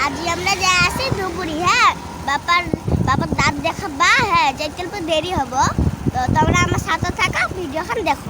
আজি আমরা যা আছি ধুপুরি হ্যাঁ বাবার বাবার দাঁত দেখাবা হ্যাঁ যাইতে অল্প দেরি হব তো তোমরা আমার সাথে থাকা ভিডিওখান দেখো।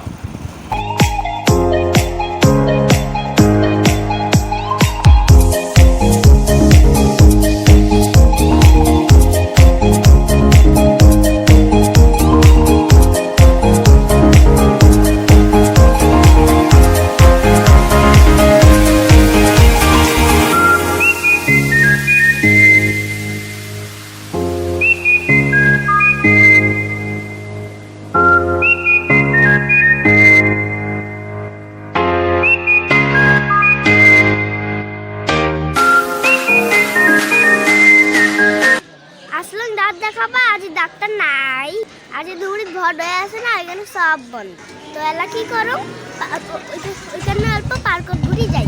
আসলাম দাঁত দেখাবা আজ ডাক্তার নাই আজ দৌড়ি ভর হয়ে আছে না এখানে সব বন্ধ তো এলা কি করো ওইখানে অল্প পার্ক ঘুরি যাই।